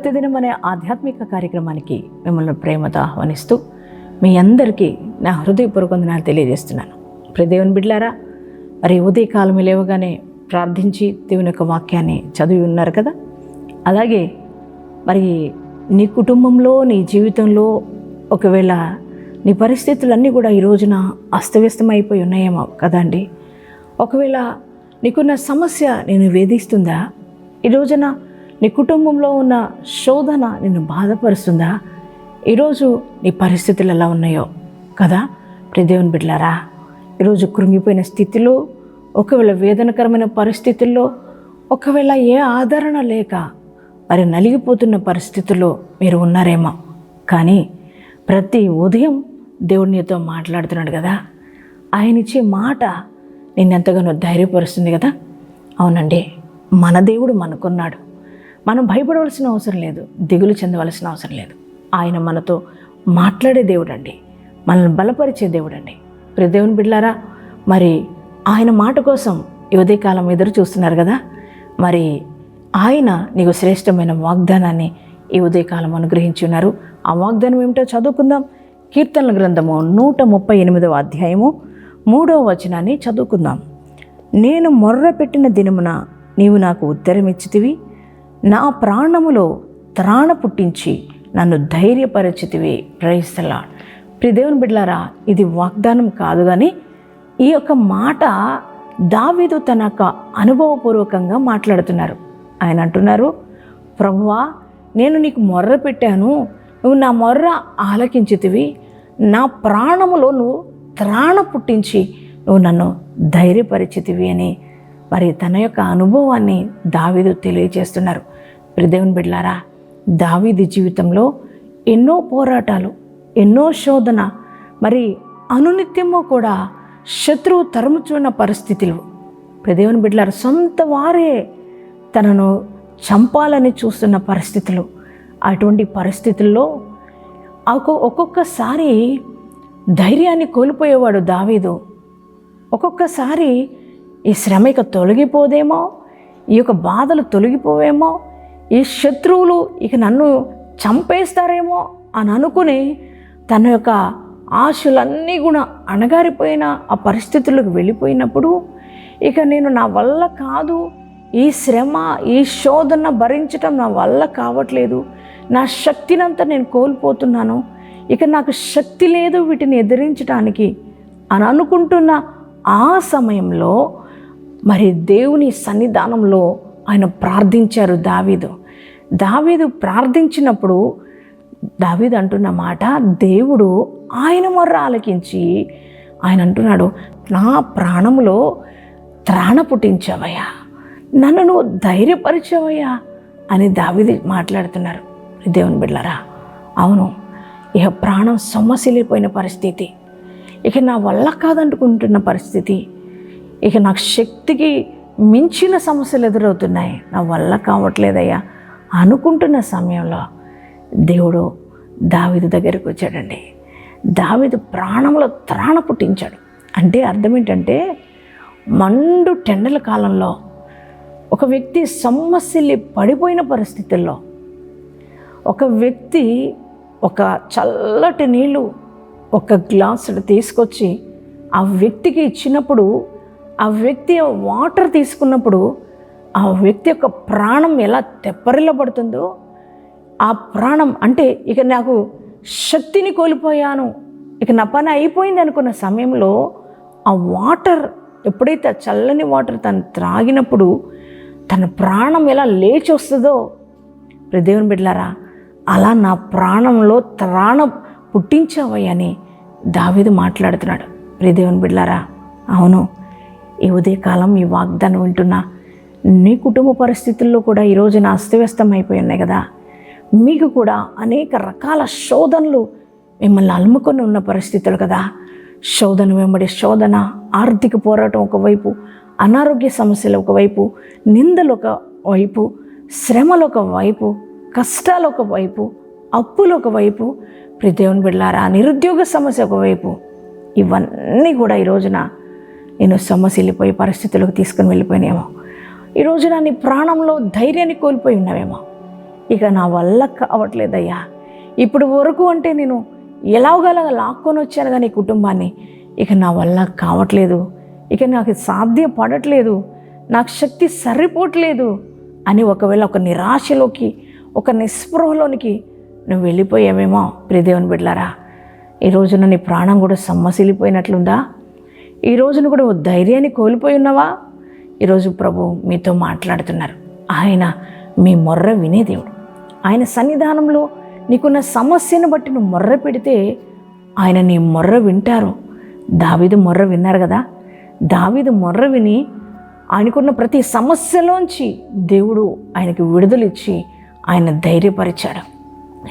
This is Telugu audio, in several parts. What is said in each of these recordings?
ప్రతిదినం అనే ఆధ్యాత్మిక కార్యక్రమానికి మిమ్మల్ని ప్రేమతో ఆహ్వానిస్తూ మీ అందరికీ నా హృదయపూర్వక వందనాలు తెలియజేస్తున్నాను. దేవుని బిడ్డలారా, మరి ఉదయకాలం లేవగానే ప్రార్థించి దేవుని యొక్క వాక్యాన్ని చదివి ఉన్నారు కదా. అలాగే మరి నీ కుటుంబంలో, నీ జీవితంలో ఒకవేళ నీ పరిస్థితులన్నీ కూడా ఈ రోజున అస్తవ్యస్తమైపోయి ఉన్నాయేమో కదండి. ఒకవేళ నీకున్న సమస్య నిన్ను వేధిస్తుందా? ఈ రోజున నీ కుటుంబంలో ఉన్న శోధన నిన్ను బాధపరుస్తుందా? ఈరోజు నీ పరిస్థితులు ఎలా ఉన్నాయో కదా. దేవుని బిడ్డలారా, ఈరోజు కృంగిపోయిన స్థితిలో, ఒకవేళ వేదనకరమైన పరిస్థితుల్లో, ఒకవేళ ఏ ఆదరణ లేక మరి నలిగిపోతున్న పరిస్థితుల్లో మీరు ఉన్నారేమో. కానీ ప్రతి ఉదయం దేవుడు నీతో మాట్లాడుతున్నాడు కదా. ఆయన ఇచ్చే మాట నిన్నెంతగానో ధైర్యపరుస్తుంది కదా. అవునండి, మన దేవుడు మనకున్నాడు. మనం భయపడవలసిన అవసరం లేదు, దిగులు చెందవలసిన అవసరం లేదు. ఆయన మనతో మాట్లాడే దేవుడు అండి, మనల్ని బలపరిచే దేవుడు అండి. దేవుని బిడ్డలారా, మరి ఆయన మాట కోసం ఈ ఉదయకాలం ఎదురు చూస్తున్నారు కదా. మరి ఆయన నీకు శ్రేష్టమైన వాగ్దానాన్ని ఈ ఉదయకాలం అనుగ్రహించి ఉన్నారు. ఆ వాగ్దానం ఏమిటో చదువుకుందాం. కీర్తనల గ్రంథము 138వ అధ్యాయము 3వ వచనాన్ని చదువుకుందాం. నేను మొర్ర పెట్టిన దినమున నీవు నాకు ఉత్తరమిచ్చితివి, నా ప్రాణములో త్రాణ పుట్టించి నన్ను ధైర్యపరచితివి. Praise the lord. దేవుని బిడ్డలారా, ఇది వాగ్దానం కాదు, కానీ ఈ యొక్క మాట దావీదు తన యొక్క అనుభవపూర్వకంగా మాట్లాడుతున్నారు. ఆయన అంటున్నారు, ప్రభువా, నేను నీకు మొర్ర పెట్టాను, నువ్వు నా మొర్ర ఆలకించితివి, నా ప్రాణములో నువ్వు త్రాణ పుట్టించి నువ్వు నన్ను ధైర్యపరిచితివి అని మరి తన యొక్క అనుభవాన్ని దావీదు తెలియజేస్తున్నారు. దేవుని బిడ్డలారా, దావీదు జీవితంలో ఎన్నో పోరాటాలు, ఎన్నో శోధన, మరి అనునిత్యము కూడా శత్రువు తరుముచున్న పరిస్థితులు. దేవుని బిడ్డలారా, సొంత వారే తనను చంపాలని చూస్తున్న పరిస్థితులు. అటువంటి పరిస్థితుల్లో ఒక్కొక్కసారి ధైర్యాన్ని కోల్పోయేవాడు దావీదు. ఒక్కొక్కసారి ఈ శ్రమ ఇక తొలగిపోదేమో, ఈ యొక్క బాధలు తొలగిపోవేమో, ఈ శత్రువులు ఇక నన్ను చంపేస్తారేమో అని అనుకుని తన యొక్క ఆశలన్నీ కూడా అణగారిపోయిన ఆ పరిస్థితులకు వెళ్ళిపోయినప్పుడు, ఇక నేను నా వల్ల కాదు, ఈ శ్రమ, ఈ శోధన భరించటం నా వల్ల కావట్లేదు, నా శక్తినంతా నేను కోల్పోతున్నాను, ఇక నాకు శక్తి లేదు వీటిని ఎదిరించడానికి అని అనుకుంటున్న ఆ సమయంలో మరి దేవుని సన్నిధానంలో ఆయన ప్రార్థించారు దావీదు ప్రార్థించినప్పుడు దావీదు అంటున్న మాట, దేవుడు ఆయన మొర్ర ఆలకించి ఆయన అంటున్నాడు, నా ప్రాణములో త్రాణ పుట్టించావయ్యా, నన్ను నువ్వు ధైర్యపరిచావయ్యా అని దావీదు మాట్లాడుతున్నారు. దేవుని బిడ్డలారా, అవును, ఇక ప్రాణం సొమ్మసిల్లిపోయిన పరిస్థితి, ఇక నా వల్ల కాదనుకుంటున్న పరిస్థితి, ఇక నాకు శక్తికి మించిన సమస్యలు ఎదురవుతున్నాయి, నా వల్ల కావట్లేదయ్యా అనుకుంటున్న సమయంలో దేవుడు దావీదు దగ్గరికి వచ్చాడండి. దావీదు ప్రాణంలో త్రాణ పుట్టించాడు. అంటే అర్థం ఏంటంటే, మండు టెండల కాలంలో ఒక వ్యక్తి సొమ్మసిల్లి పడిపోయిన పరిస్థితుల్లో ఒక వ్యక్తి ఒక చల్లటి నీళ్ళు ఒక గ్లాసు తీసుకొచ్చి ఆ వ్యక్తికి ఇచ్చినప్పుడు, ఆ వ్యక్తి వాటర్ తీసుకున్నప్పుడు ఆ వ్యక్తి యొక్క ప్రాణం ఎలా తెప్పరిల్లబడుతుందో, ఆ ప్రాణం అంటే ఇక నాకు శక్తిని కోల్పోయాను, ఇక నా పని అయిపోయింది అనుకున్న సమయంలో ఆ వాటర్ ఎప్పుడైతే ఆ చల్లని వాటర్ తను త్రాగినప్పుడు తన ప్రాణం ఎలా లేచి వస్తుందో, దేవుని బిడ్డలారా, అలా నా ప్రాణంలో త్రాణ పుట్టించావయ్యని దావీదు మాట్లాడుతున్నాడు. దేవుని బిడ్డలారా, అవును, ఈ ఉదయకాలం ఈ వాగ్దానం వింటున్నా నీ కుటుంబ పరిస్థితుల్లో కూడా ఈ రోజున అస్తవ్యస్తం అయిపోయి ఉన్నాయి కదా. మీకు కూడా అనేక రకాల శోధనలు మిమ్మల్ని అలుముకొని ఉన్న పరిస్థితులు కదా. శోధన వెంబడి శోధన, ఆర్థిక పోరాటం ఒకవైపు, అనారోగ్య సమస్యలు ఒకవైపు, నిందలు ఒకవైపు, శ్రమలు ఒకవైపు, కష్టాలు ఒకవైపు, అప్పులు ఒకవైపు, దేవుని బిడ్డలారా, నిరుద్యోగ సమస్య ఒకవైపు, ఇవన్నీ కూడా ఈ రోజున నేను సొమ్మసిల్లిపోయి పరిస్థితులకు తీసుకుని వెళ్ళిపోయినామో, ఈ రోజున నీ ప్రాణంలో ధైర్యాన్ని కోల్పోయి ఉన్నావేమో, ఇక నా వల్ల కావట్లేదయ్యా. ఇప్పుడు వరకు అంటే నేను ఎలాగోలాగా లాక్కొని వచ్చాను కానీ కుటుంబాన్ని, ఇక నా వల్ల కావట్లేదు, ఇక నాకు సాధ్యపడట్లేదు, నాకు శక్తి సరిపోవట్లేదు అని ఒకవేళ ఒక నిరాశలోకి, ఒక నిస్పృహలోనికి నువ్వు వెళ్ళిపోయావేమో ప్రియదేవుని బిడ్డలారా, ఈ రోజున నీ ప్రాణం కూడా సమ్మసిల్లిపోయినట్లుందా? ఈ రోజున కూడా ధైర్యాన్ని కోల్పోయి ఉన్నావా? ఈరోజు ప్రభు మీతో మాట్లాడుతున్నారు. ఆయన మీ మొర్ర వినే దేవుడు. ఆయన సన్నిధానంలో నీకున్న సమస్యను బట్టి నువ్వు మొర్ర పెడితే ఆయన నీ మొర్ర వింటారు. దావీదు మొర్ర విన్నారు కదా. దావీదు మొర్ర విని ఆయనకున్న ప్రతి సమస్యలోంచి దేవుడు ఆయనకి విడుదలిచ్చి ఆయన ధైర్యపరిచాడు.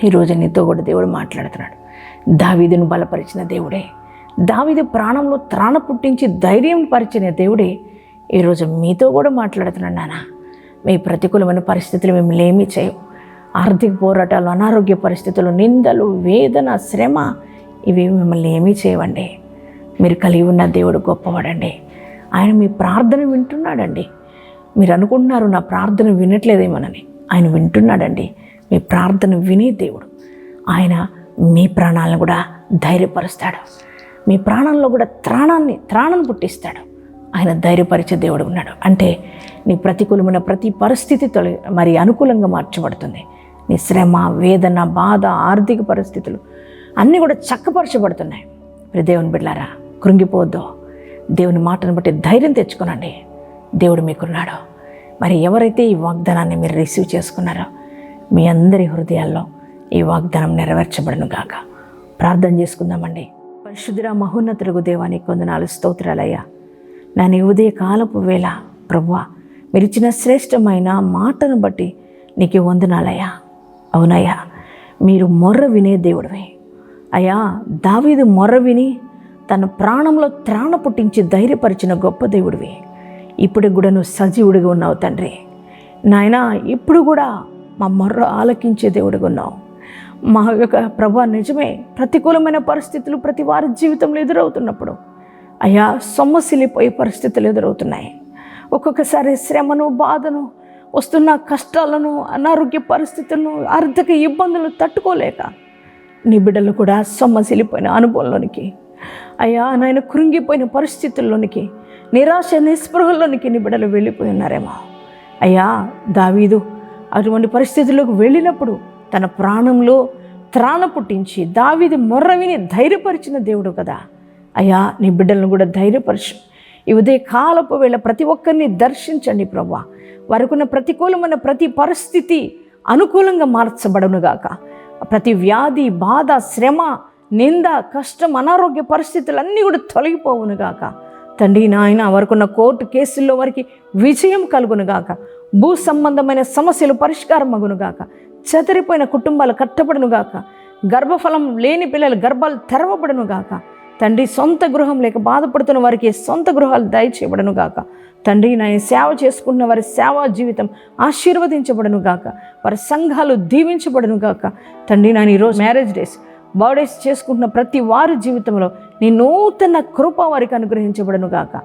ఈరోజు నీతో కూడా దేవుడు మాట్లాడుతున్నాడు. దావీదును బలపరిచిన దేవుడే, దావీదు ప్రాణంలో త్రాణ పుట్టించి ధైర్యం పరిచిన దేవుడే ఈరోజు మీతో కూడా మాట్లాడుతున్నాడు. నాన్న, మీ ప్రతికూలమైన పరిస్థితులు మిమ్మల్ని ఏమీ చేయవు. ఆర్థిక పోరాటాలు, అనారోగ్య పరిస్థితులు, నిందలు, వేదన, శ్రమ ఇవి మిమ్మల్ని ఏమీ చేయవండి. మీరు కలిగి ఉన్న దేవుడు గొప్పవాడండి. ఆయన మీ ప్రార్థన వింటున్నాడండి. మీరు అనుకుంటున్నారు నా ప్రార్థన వినట్లేదేమోనని. ఆయన వింటున్నాడండి. మీ ప్రార్థన వినే దేవుడు. ఆయన మీ ప్రాణాలను కూడా ధైర్యపరుస్తాడు. మీ ప్రాణంలో కూడా త్రాణాన్ని పుట్టిస్తాడు. ఆయన ధైర్యపరిచే దేవుడు ఉన్నాడు. అంటే నీ ప్రతికూలమైన ప్రతి పరిస్థితి మరి అనుకూలంగా మార్చబడుతుంది. నీ శ్రమ, వేదన, బాధ, ఆర్థిక పరిస్థితులు అన్నీ కూడా చక్కపరచబడుతున్నాయి. మరి దేవుని బిడ్డలారా, కృంగిపోవద్దు. దేవుని మాటను బట్టి ధైర్యం తెచ్చుకోనండి. దేవుడు మీకున్నాడు. మరి ఎవరైతే ఈ వాగ్దానాన్ని మీరు రిసీవ్ చేసుకున్నారో మీ అందరి హృదయాల్లో ఈ వాగ్దానం నెరవేర్చబడును గాక. ప్రార్థన చేసుకుందామండి. పరిశుద్ధుడా, మహోన్నతులకు దేవానికి వందనాలు, స్తోత్రాలయ్యా. నా నీ ఉదయ కాలపు వేళ ప్రభువా, మీరు ఇచ్చిన శ్రేష్టమైన మాటను బట్టి నీకు వందనాలయ్యా. అవునయ్యా, మీరు మొర్ర వినే దేవుడివే అయ్యా. దావీదు మొర్ర విని తన ప్రాణంలో త్రాణ పుట్టించి ధైర్యపరిచిన గొప్ప దేవుడివి. ఇప్పుడు కూడా నువ్వు సజీవుడిగా ఉన్నావు తండ్రి. నాయనా, ఇప్పుడు కూడా మా మొర్ర ఆలకించే దేవుడిగా ఉన్నావు. మా యొక్క ప్రభువా, నిజమే, ప్రతికూలమైన పరిస్థితులు ప్రతి వారి జీవితంలో ఎదురవుతున్నప్పుడు అయ్యా, సొమ్మసిల్లిపోయే పరిస్థితులు ఎదురవుతున్నాయి. ఒక్కొక్కసారి శ్రమను, బాధను, వస్తున్న కష్టాలను, అనారోగ్య పరిస్థితులను, ఆర్థిక ఇబ్బందులు తట్టుకోలేక నీ బిడ్డలు కూడా సొమ్మసిల్లిపోయిన అనుభవంలోనికి అయ్యా, నాయన కృంగిపోయిన పరిస్థితుల్లోనికి, నిరాశ నిస్పృహల్లోనికి నీ బిడ్డలు వెళ్ళిపోయి ఉన్నారేమో అయ్యా. దావీదు అటువంటి పరిస్థితుల్లోకి వెళ్ళినప్పుడు తన ప్రాణంలో త్రాణ పుట్టించి దావీదు మొర్ర విని ధైర్యపరిచిన దేవుడు కదా అయ్యా. నీ బిడ్డలను కూడా ధైర్యపరచు. ఈ ఉదయ కాలపు వేళ ప్రతి ఒక్కరిని దర్శించండి ప్రభువా. వారికున్న ప్రతికూలమైన ప్రతి పరిస్థితి అనుకూలంగా మార్చబడునుగాక. ప్రతి వ్యాధి, బాధ, శ్రమ, నింద, కష్టం, అనారోగ్య పరిస్థితులన్నీ కూడా తొలగిపోవునుగాక తండ్రి. నాయన, వారికున్న కోర్టు కేసుల్లో వారికి విజయం కలుగునుగాక. భూ సంబంధమైన సమస్యలు పరిష్కారం అగునుగాక. చెదిరిపోయిన కుటుంబాలు కట్టబడునుగాక. గర్భఫలం లేని పిల్లల గర్భాలు తెరవబడునుగాక తండ్రి. సొంత గృహం లేక బాధపడుతున్న వారికి సొంత గృహాలు దయచేయబడునుగాక తండ్రి. నాయన, సేవ చేసుకుంటున్న వారి సేవా జీవితం ఆశీర్వదించబడునుగాక. వారి సంఘాలు దీవించబడునుగాక తండ్రి. నాయన, ఈరోజు మ్యారేజ్ డేస్, బర్త్డేస్ చేసుకుంటున్న ప్రతి వారి జీవితంలో నీ నూతన కృప వారికి అనుగ్రహించబడునుగాక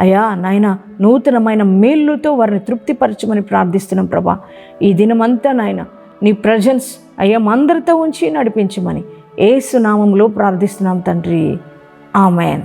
అయ్యా. నాయన, నూతనమైన మేలుతో వారిని తృప్తిపరచమని ప్రార్థిస్తున్నాం ప్రభా. ఈ దినమంతా నాయన నీ ప్రజెన్స్ అయ్యా అందరితో ఉంచి నడిపించమని యేసు నామములో ప్రార్థిస్తున్నాం తండ్రి. ఆమేన్.